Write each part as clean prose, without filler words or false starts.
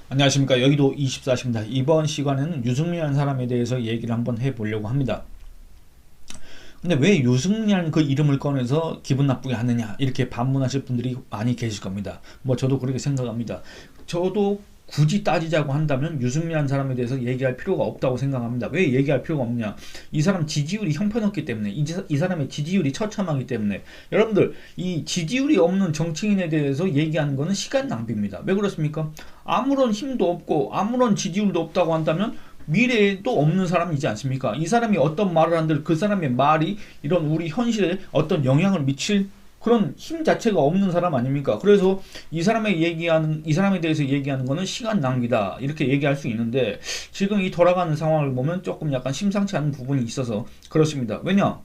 안녕하십니까. 여기도 24시입니다. 이번 시간에는 유승민이라는 사람에 대해서 얘기를 한번 해보려고 합니다. 근데 왜 유승민이라는 그 이름을 꺼내서 기분 나쁘게 하느냐 이렇게 반문하실 분들이 많이 계실 겁니다. 뭐 저도 그렇게 생각합니다. 저도 굳이 따지자고 한다면 유승민이라는 사람에 대해서 얘기할 필요가 없다고 생각합니다. 왜 얘기할 필요가 없냐? 이 사람 지지율이 형편없기 때문에, 이 사람의 지지율이 처참하기 때문에. 여러분들, 이 지지율이 없는 정치인에 대해서 얘기하는 거는 시간 낭비입니다. 왜 그렇습니까? 아무런 힘도 없고 아무런 지지율도 없다고 한다면 미래에도 없는 사람이지 않습니까? 이 사람이 어떤 말을 한들 그 사람의 말이 이런 우리 현실에 어떤 영향을 미칠 그런 힘 자체가 없는 사람 아닙니까? 그래서 이 사람에 대해서 얘기하는 거는 시간 낭비다. 이렇게 얘기할 수 있는데, 지금 이 돌아가는 상황을 보면 조금 약간 심상치 않은 부분이 있어서 그렇습니다. 왜냐?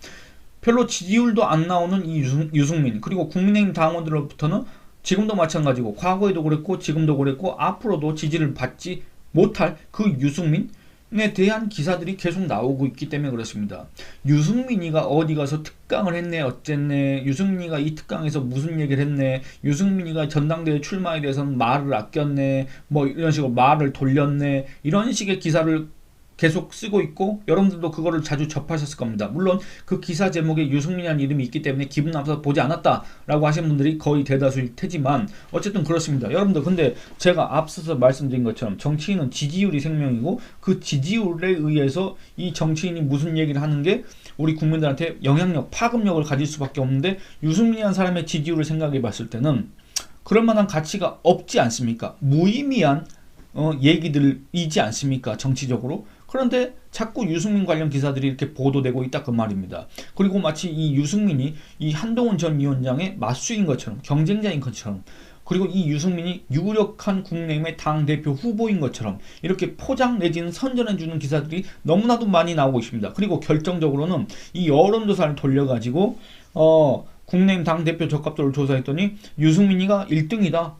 별로 지지율도 안 나오는 이 유승민, 그리고 국민의힘 당원들로부터는 지금도 마찬가지고, 과거에도 그랬고, 지금도 그랬고, 앞으로도 지지를 받지 못할 그 유승민, 에 대한 기사들이 계속 나오고 있기 때문에 그렇습니다. 유승민이가 어디 가서 특강을 했네 어쨌네, 유승민이가 이 특강에서 무슨 얘기를 했네, 유승민이가 전당대회 출마에 대해서는 말을 아꼈네, 뭐 이런 식으로 말을 돌렸네, 이런 식의 기사를 계속 쓰고 있고, 여러분들도 그거를 자주 접하셨을 겁니다. 물론 그 기사 제목에 유승민이라는 이름이 있기 때문에 기분 나빠서 보지 않았다라고 하시는 분들이 거의 대다수일 테지만, 어쨌든 그렇습니다. 여러분들, 근데 제가 앞서서 말씀드린 것처럼 정치인은 지지율이 생명이고, 그 지지율에 의해서 이 정치인이 무슨 얘기를 하는 게 우리 국민들한테 영향력, 파급력을 가질 수밖에 없는데, 유승민이라는 사람의 지지율을 생각해 봤을 때는 그럴 만한 가치가 없지 않습니까? 무의미한 얘기들이지 않습니까? 정치적으로. 그런데 자꾸 유승민 관련 기사들이 이렇게 보도되고 있다 그 말입니다. 그리고 마치 이 유승민이 이 한동훈 전 위원장의 맞수인 것처럼, 경쟁자인 것처럼, 그리고 이 유승민이 유력한 국민의힘의 당대표 후보인 것처럼 이렇게 포장 내지는 선전해주는 기사들이 너무나도 많이 나오고 있습니다. 그리고 결정적으로는 이 여론조사를 돌려가지고 국민의힘 당대표 적합도를 조사했더니 유승민이가 1등이다.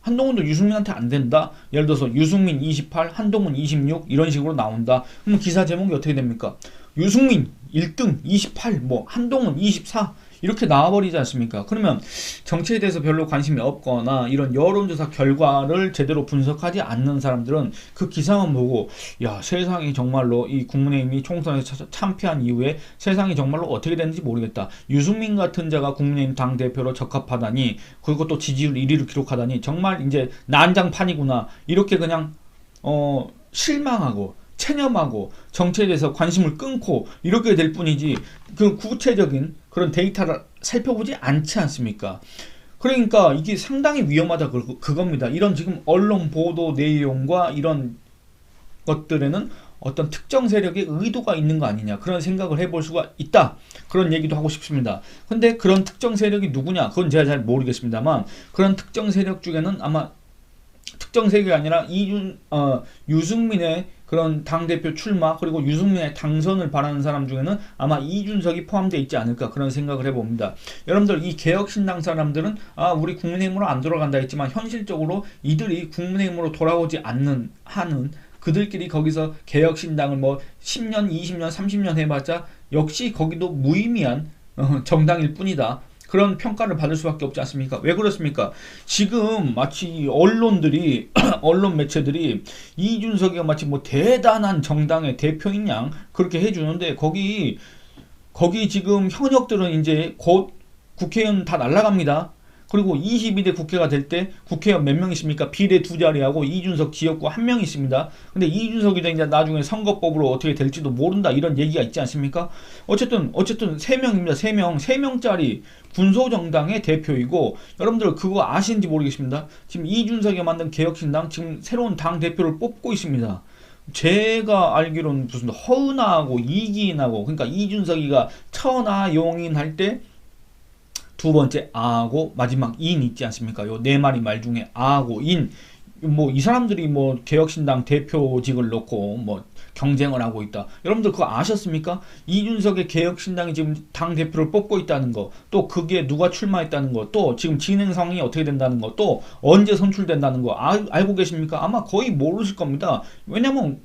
한동훈도 유승민한테 안 된다. 예를 들어서 유승민 28, 한동훈 26 이런 식으로 나온다. 그럼 기사 제목이 어떻게 됩니까? 유승민 1등 28, 뭐 한동훈 24 이렇게 나와버리지 않습니까? 그러면 정치에 대해서 별로 관심이 없거나 이런 여론조사 결과를 제대로 분석하지 않는 사람들은 그 기사만 보고, 야, 세상이 정말로 이 국민의힘이 총선에서 참패한 이후에 세상이 정말로 어떻게 되는지 모르겠다. 유승민 같은 자가 국민의힘 당대표로 적합하다니, 그리고 또 지지율 1위를 기록하다니 정말 이제 난장판이구나. 이렇게 그냥 실망하고 체념하고 정치에 대해서 관심을 끊고 이렇게 될 뿐이지, 그 구체적인 그런 데이터를 살펴보지 않지 않습니까? 그러니까 이게 상당히 위험하다, 그겁니다. 이런 지금 언론 보도 내용과 이런 것들에는 어떤 특정 세력의 의도가 있는 거 아니냐, 그런 생각을 해볼 수가 있다. 그런 얘기도 하고 싶습니다. 근데 그런 특정 세력이 누구냐, 그건 제가 잘 모르겠습니다만, 그런 특정 세력 중에는 아마 특정 세력이 아니라 유승민의 그런 당대표 출마, 그리고 유승민의 당선을 바라는 사람 중에는 아마 이준석이 포함되어 있지 않을까, 그런 생각을 해봅니다. 여러분들, 이 개혁신당 사람들은 우리 국민의힘으로 안 돌아간다 했지만, 현실적으로 이들이 국민의힘으로 돌아오지 않는 한은 그들끼리 거기서 개혁신당을 뭐 10년, 20년, 30년 해봤자 역시 거기도 무의미한 정당일 뿐이다. 그런 평가를 받을 수밖에 없지 않습니까? 왜 그렇습니까? 지금 마치 언론들이 언론 매체들이 이준석이가 마치 뭐 대단한 정당의 대표인 양 그렇게 해주는데, 거기 지금 현역들은 이제 곧 국회의원 다 날라갑니다. 그리고 22대 국회가 될 때 국회의원 몇 명이십니까? 비례 2자리하고 이준석 지역구 1명 있습니다. 근데 이준석이 이제 나중에 선거법으로 어떻게 될지도 모른다, 이런 얘기가 있지 않습니까? 어쨌든 3명입니다. 3명짜리 군소정당의 대표이고, 여러분들 그거 아시는지 모르겠습니다. 지금 이준석이 만든 개혁신당 지금 새로운 당 대표를 뽑고 있습니다. 제가 알기로는 무슨 허은하고 이기인하고, 그러니까 이준석이가 천하용인 할 때 두 번째 아하고 마지막 인 있지 않습니까? 요 네 마리 말 중에 아하고 인, 뭐 이 사람들이 뭐 개혁신당 대표직을 놓고 뭐 경쟁을 하고 있다. 여러분들 그거 아셨습니까? 이준석의 개혁신당이 지금 당 대표를 뽑고 있다는 거, 또 그게 누가 출마했다는 거, 또 지금 진행 상황이 어떻게 된다는 거, 또 언제 선출된다는 거 알고 계십니까? 아마 거의 모르실 겁니다. 왜냐면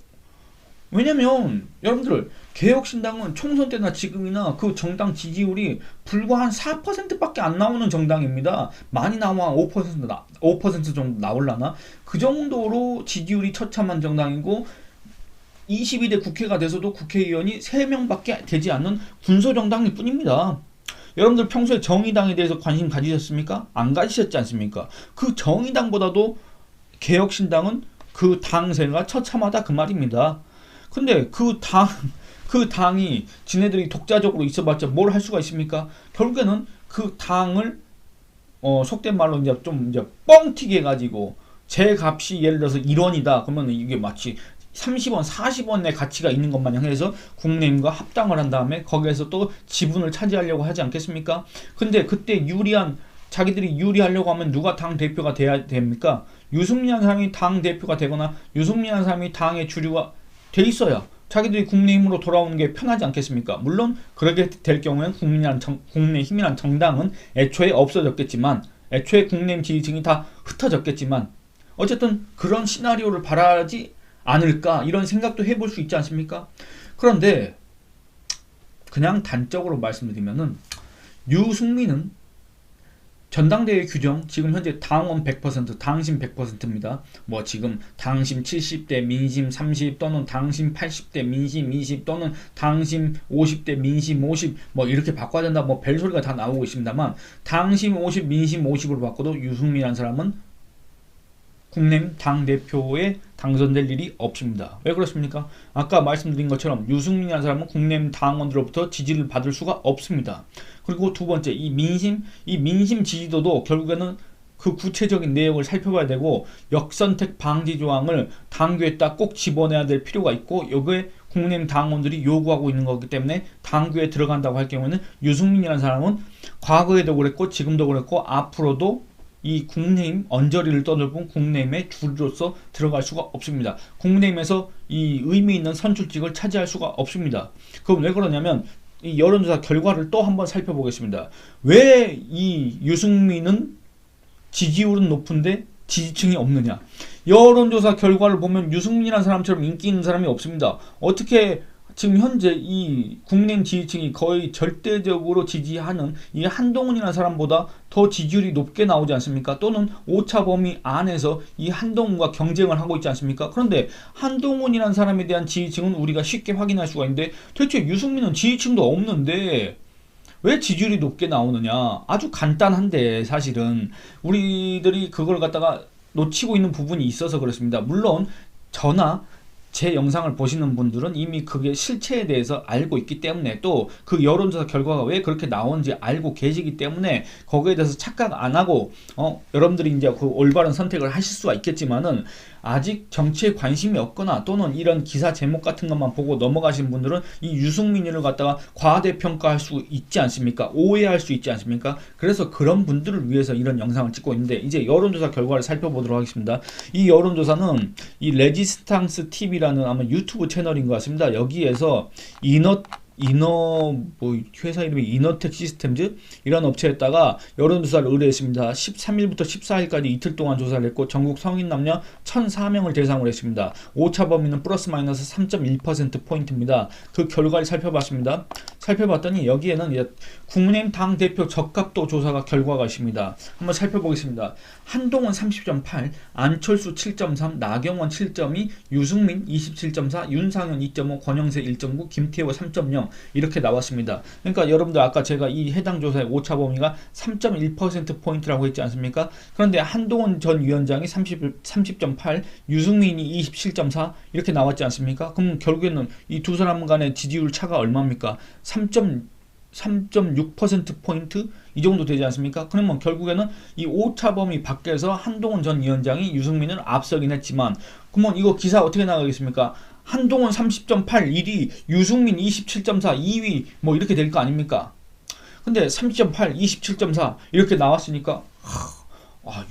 왜냐면 여러분들 개혁신당은 총선 때나 지금이나 그 정당 지지율이 불과 한 4%밖에 안 나오는 정당입니다. 많이 나오면 5% 정도 나올라나? 그 정도로 지지율이 처참한 정당이고 22대 국회가 돼서도 국회의원이 3명밖에 되지 않는 군소정당일 뿐입니다. 여러분들 평소에 정의당에 대해서 관심 가지셨습니까? 안 가지셨지 않습니까? 그 정의당보다도 개혁신당은 그 당세가 처참하다 그 말입니다. 근데 그 당이 지네들이 독자적으로 있어봤자 뭘 할 수가 있습니까? 결국에는 그 당을 속된 말로 이제 좀 이제 뻥튀기 해가지고 제 값이 예를 들어서 1원이다 그러면 이게 마치 30원, 40원의 가치가 있는 것 마냥 해서 국민과 합당을 한 다음에 거기에서 또 지분을 차지하려고 하지 않겠습니까? 근데 그때 자기들이 유리하려고 하면 누가 당 대표가 돼야 됩니까? 유승민이라는 사람이 당 대표가 되거나 유승민이라는 사람이 당의 주류가 돼 있어야 자기들이 국민의힘으로 돌아오는 게 편하지 않겠습니까? 물론 그렇게 될 경우엔 국민의힘이란 정당은 애초에 없어졌겠지만 애초에 국민의힘 지지층이 다 흩어졌겠지만 어쨌든 그런 시나리오를 바라지 않을까 이런 생각도 해볼 수 있지 않습니까? 그런데 그냥 단적으로 말씀드리면은 유승민은 전당대회 규정 지금 현재 당원 100%, 당심 100%입니다. 뭐 지금 당심 70대 민심 30 또는 당심 80대 민심 20 또는 당심 50대 민심 50 뭐 이렇게 바꿔야 된다 뭐 별소리가 다 나오고 있습니다만 당심 50 민심 50으로 바꿔도 유승민이라는 사람은 국민의힘 당대표에 당선될 일이 없습니다. 왜 그렇습니까? 아까 말씀드린 것처럼 유승민이라는 사람은 국민의힘 당원들로부터 지지를 받을 수가 없습니다. 그리고 두 번째, 이 민심 지지도도 결국에는 그 구체적인 내용을 살펴봐야 되고 역선택 방지 조항을 당규에다 꼭 집어내야 될 필요가 있고 여기에 국민의힘 당원들이 요구하고 있는 거기 때문에 당규에 들어간다고 할 경우에는 유승민이라는 사람은 과거에도 그랬고 지금도 그랬고 앞으로도 이 국민의힘 언저리를 떠돌본 국민의힘의 주류로서 들어갈 수가 없습니다. 국민의힘에서 이 의미 있는 선출직을 차지할 수가 없습니다. 그럼 왜 그러냐면 이 여론조사 결과를 또 한번 살펴보겠습니다. 왜 이 유승민은 지지율은 높은데 지지층이 없느냐? 여론조사 결과를 보면 유승민이라는 사람처럼 인기 있는 사람이 없습니다. 어떻게 지금 현재 이 국민의힘 지지층이 거의 절대적으로 지지하는 이 한동훈이라는 사람보다 더 지지율이 높게 나오지 않습니까? 또는 오차 범위 안에서 이 한동훈과 경쟁을 하고 있지 않습니까? 그런데 한동훈이라는 사람에 대한 지지층은 우리가 쉽게 확인할 수가 있는데 도대체 유승민은 지지층도 없는데 왜 지지율이 높게 나오느냐? 아주 간단한데 사실은 우리들이 그걸 갖다가 놓치고 있는 부분이 있어서 그렇습니다. 물론 저나 제 영상을 보시는 분들은 이미 그게 실체에 대해서 알고 있기 때문에 또 그 여론조사 결과가 왜 그렇게 나오는지 알고 계시기 때문에 거기에 대해서 착각 안 하고 여러분들이 이제 그 올바른 선택을 하실 수가 있겠지만은 아직 정치에 관심이 없거나 또는 이런 기사 제목 같은 것만 보고 넘어가신 분들은 이 유승민이를 갖다가 과대평가할 수 있지 않습니까? 오해할 수 있지 않습니까? 그래서 그런 분들을 위해서 이런 영상을 찍고 있는데 이제 여론조사 결과를 살펴보도록 하겠습니다. 이 여론조사는 이 레지스탕스 TV라는 아마 유튜브 채널인 것 같습니다. 여기에서 회사 이름이 이너텍 시스템즈 이런 업체에다가 여론조사를 의뢰했습니다. 13일부터 14일까지 이틀 동안 조사를 했고 전국 성인 남녀 1,004명을 대상으로 했습니다. 오차 범위는 플러스 마이너스 3.1%포인트입니다. 그 결과를 살펴봤습니다. 살펴봤더니 여기에는 이제 국민의힘 당대표 적합도 조사가 결과가 있습니다. 한번 살펴보겠습니다. 한동훈 30.8, 안철수 7.3, 나경원 7.2, 유승민 27.4, 윤상현 2.5, 권영세 1.9, 김태호 3.0 이렇게 나왔습니다. 그러니까 여러분들 아까 제가 이 해당 조사의 오차 범위가 3.1%포인트라고 했지 않습니까? 그런데 한동훈 전 위원장이 30.8, 유승민이 27.4 이렇게 나왔지 않습니까? 그럼 결국에는 이 두 사람 간의 지지율 차가 얼마입니까? 3.6%포인트? 이 정도 되지 않습니까? 그러면 결국에는 이 오차 범위 밖에서 한동훈 전 위원장이 유승민을 앞서긴 했지만 그러면 이거 기사 어떻게 나가겠습니까? 한동훈 30.8 1위, 유승민 27.4 2위 뭐 이렇게 될 거 아닙니까? 근데 30.8, 27.4 이렇게 나왔으니까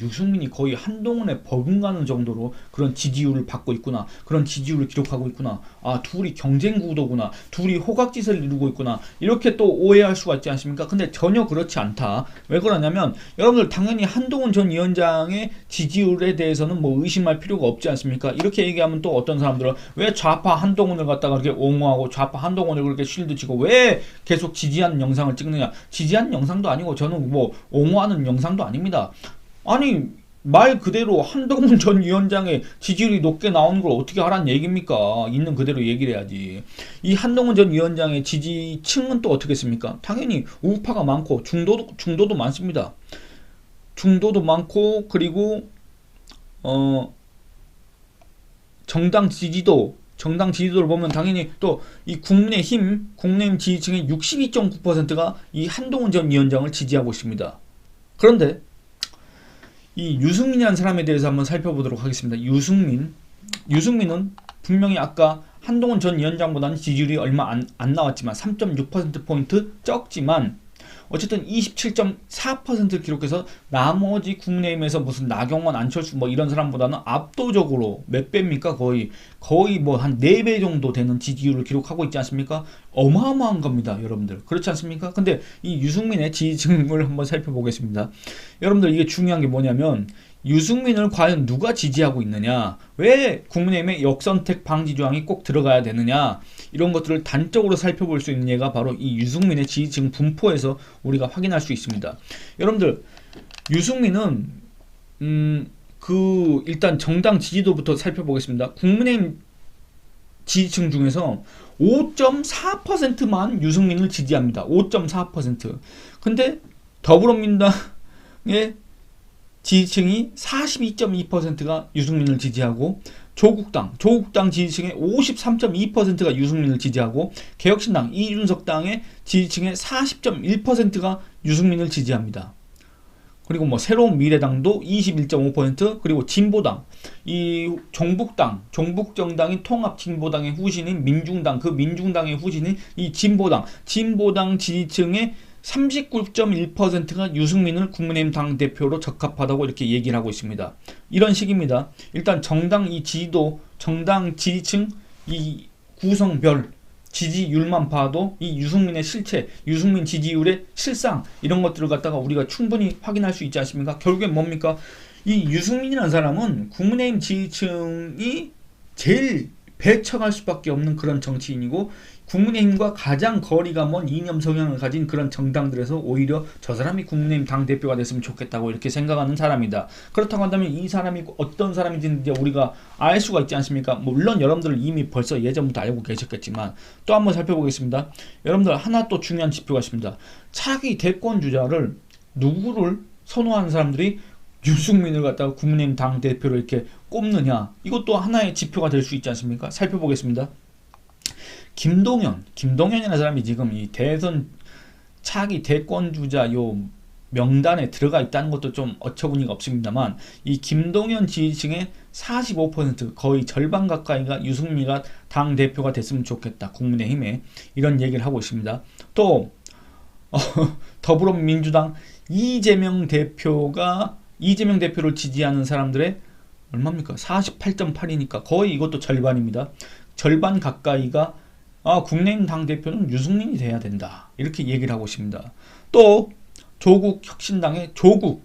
유승민이 거의 한동훈에 버금가는 정도로 그런 지지율을 받고 있구나. 그런 지지율을 기록하고 있구나. 둘이 경쟁 구도구나. 둘이 호각짓을 이루고 있구나. 이렇게 또 오해할 수가 있지 않습니까? 근데 전혀 그렇지 않다. 왜 그러냐면 여러분들 당연히 한동훈 전 위원장의 지지율에 대해서는 뭐 의심할 필요가 없지 않습니까? 이렇게 얘기하면 또 어떤 사람들은 왜 좌파 한동훈을 갖다가 그렇게 옹호하고 좌파 한동훈을 그렇게 쉴드 치고 왜 계속 지지하는 영상을 찍느냐. 지지하는 영상도 아니고 저는 뭐 옹호하는 영상도 아닙니다. 아니 말 그대로 한동훈 전 위원장의 지지율이 높게 나오는 걸 어떻게 하라는 얘기입니까? 있는 그대로 얘기를 해야지. 이 한동훈 전 위원장의 지지층은 또 어떻겠습니까? 당연히 우파가 많고 중도도 많습니다. 중도도 많고 그리고 정당 지지도를 보면 당연히 또 이 국민의힘 지지층의 62.9%가 이 한동훈 전 위원장을 지지하고 있습니다. 그런데 이 유승민이라는 사람에 대해서 한번 살펴보도록 하겠습니다. 유승민은 분명히 아까 한동훈 전 위원장보다는 지지율이 얼마 안 나왔지만 3.6%포인트 적지만 어쨌든 27.4%를 기록해서 나머지 국민의힘에서 무슨 나경원, 안철수 뭐 이런 사람보다는 압도적으로 몇 배입니까? 거의 뭐 한 4배 정도 되는 지지율을 기록하고 있지 않습니까? 어마어마한 겁니다, 여러분들. 그렇지 않습니까? 근데 이 유승민의 지지층을 한번 살펴보겠습니다. 여러분들 이게 중요한 게 뭐냐면 유승민을 과연 누가 지지하고 있느냐, 왜 국민의힘의 역선택 방지 조항이 꼭 들어가야 되느냐, 이런 것들을 단적으로 살펴볼 수 있는 예가 바로 이 유승민의 지지층 분포에서 우리가 확인할 수 있습니다. 여러분들 유승민은 일단 정당 지지도부터 살펴보겠습니다. 국민의힘 지지층 중에서 5.4%만 유승민을 지지합니다. 5.4%. 근데 더불어민주당의 지지층이 42.2%가 유승민을 지지하고 조국당 지지층의 53.2%가 유승민을 지지하고 개혁신당 이준석당의 지지층의 40.1%가 유승민을 지지합니다. 그리고 뭐 새로운 미래당도 21.5%, 그리고 진보당, 이 종북정당인 통합진보당의 후신인 민중당, 그 민중당의 후신인 이 진보당 지지층의 39.1%가 유승민을 국민의힘 당대표로 적합하다고 이렇게 얘기를 하고 있습니다. 이런 식입니다. 일단 정당 지지층 이 구성별 지지율만 봐도 이 유승민의 실체, 유승민 지지율의 실상 이런 것들을 갖다가 우리가 충분히 확인할 수 있지 않습니까? 결국엔 뭡니까? 이 유승민이라는 사람은 국민의힘 지지층이 제일 배척할 수밖에 없는 그런 정치인이고 국민의힘과 가장 거리가 먼 이념 성향을 가진 그런 정당들에서 오히려 저 사람이 국민의힘 당대표가 됐으면 좋겠다고 이렇게 생각하는 사람이다. 그렇다고 한다면 이 사람이 어떤 사람인지 이제 우리가 알 수가 있지 않습니까? 물론 여러분들은 이미 벌써 예전부터 알고 계셨겠지만 또 한번 살펴보겠습니다. 여러분들 하나 또 중요한 지표가 있습니다. 차기 대권 주자를 누구를 선호하는 사람들이 유승민을 갖다가 국민의힘 당대표로 이렇게 꼽느냐, 이것도 하나의 지표가 될 수 있지 않습니까? 살펴보겠습니다. 김동연이라는 사람이 지금 이 대선 차기 대권 주자 요 명단에 들어가 있다는 것도 좀 어처구니가 없습니다만 이 김동연 지지층의 45% 거의 절반 가까이가 유승민이가 당대표가 됐으면 좋겠다, 국민의힘에 이런 얘기를 하고 있습니다. 또 더불어민주당 이재명 대표를 지지하는 사람들의 얼마입니까? 48.8이니까 거의 이것도 절반입니다. 절반 가까이가 국민의힘 당대표는 유승민이 돼야 된다, 이렇게 얘기를 하고 있습니다. 또 조국 혁신당의 조국을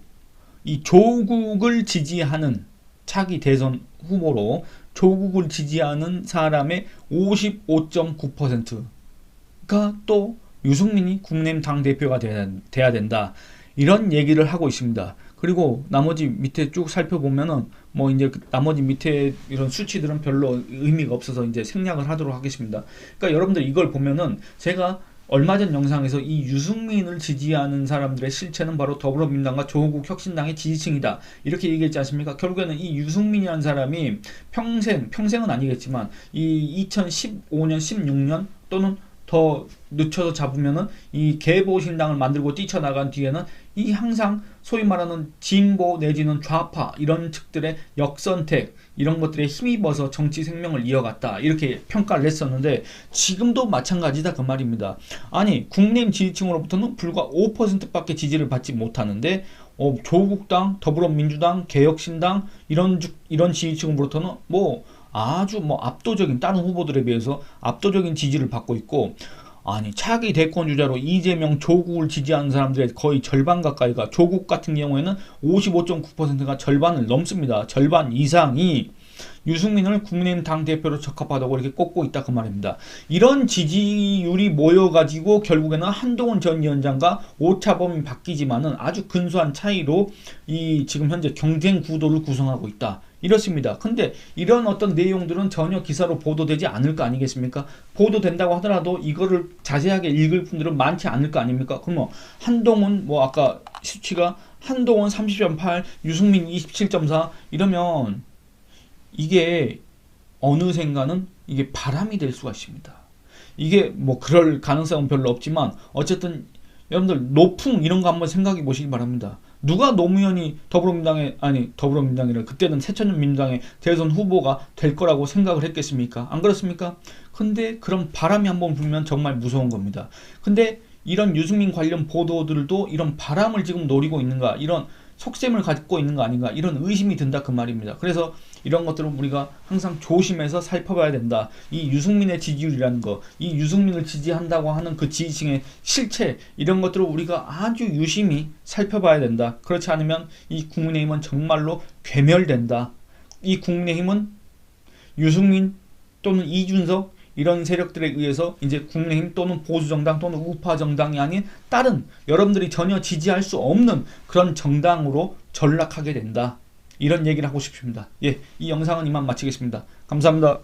지지하는 차기 대선 후보로 조국을 지지하는 사람의 55.9%가 또 유승민이 국민의힘 당대표가 돼야 된다, 이런 얘기를 하고 있습니다. 그리고 나머지 밑에 쭉 살펴보면은 뭐 이제 나머지 밑에 이런 수치들은 별로 의미가 없어서 이제 생략을 하도록 하겠습니다. 그러니까 여러분들 이걸 보면은 제가 얼마 전 영상에서 이 유승민을 지지하는 사람들의 실체는 바로 더불어민주당과 조국 혁신당의 지지층이다, 이렇게 얘기했지 않습니까? 결국에는 이 유승민이라는 사람이 평생은 아니겠지만 이 2015년 16년 또는 더 늦춰서 잡으면은 이 개보신당을 만들고 뛰쳐나간 뒤에는 이 항상 소위 말하는 진보 내지는 좌파 이런 측들의 역선택 이런 것들에 힘입어서 정치 생명을 이어갔다, 이렇게 평가를 했었는데 지금도 마찬가지다 그 말입니다. 아니 국민의힘 지지층으로부터는 불과 5%밖에 지지를 받지 못하는데 조국당, 더불어민주당, 개혁신당 이런 지지층으로부터는 아주 압도적인 다른 후보들에 비해서 압도적인 지지를 받고 있고, 아니 차기 대권 주자로 이재명, 조국을 지지하는 사람들의 거의 절반 가까이가, 조국 같은 경우에는 55.9%가 절반을 넘습니다. 절반 이상이 유승민을 국민의힘 당대표로 적합하다고 이렇게 꼽고 있다 그 말입니다. 이런 지지율이 모여가지고 결국에는 한동훈 전 위원장과 오차범위 바뀌지만은 아주 근소한 차이로 이 지금 현재 경쟁 구도를 구성하고 있다. 이렇습니다. 근데 이런 어떤 내용들은 전혀 기사로 보도되지 않을 거 아니겠습니까? 보도된다고 하더라도 이거를 자세하게 읽을 분들은 많지 않을 거 아닙니까? 그럼 한동훈 아까 수치가 한동훈 30.8, 유승민 27.4 이러면 이게 어느샌가는 이게 바람이 될 수가 있습니다. 이게 그럴 가능성은 별로 없지만 어쨌든 여러분들 노풍 이런 거 한번 생각해 보시기 바랍니다. 누가 노무현이 더불어민주당이라 그때는 새천년민주당의 대선 후보가 될 거라고 생각을 했겠습니까? 안 그렇습니까? 근데 그런 바람이 한번 불면 정말 무서운 겁니다. 근데 이런 유승민 관련 보도들도 이런 바람을 지금 노리고 있는가, 이런 속셈을 갖고 있는 거 아닌가, 이런 의심이 든다 그 말입니다. 그래서 이런 것들은 우리가 항상 조심해서 살펴봐야 된다. 이 유승민의 지지율이라는 거, 이 유승민을 지지한다고 하는 그 지지층의 실체, 이런 것들을 우리가 아주 유심히 살펴봐야 된다. 그렇지 않으면 이 국민의힘은 정말로 괴멸된다. 이 국민의힘은 유승민 또는 이준석 이런 세력들에 의해서 이제 국민의힘 또는 보수정당 또는 우파정당이 아닌 다른 여러분들이 전혀 지지할 수 없는 그런 정당으로 전락하게 된다. 이런 얘기를 하고 싶습니다. 이 영상은 이만 마치겠습니다. 감사합니다.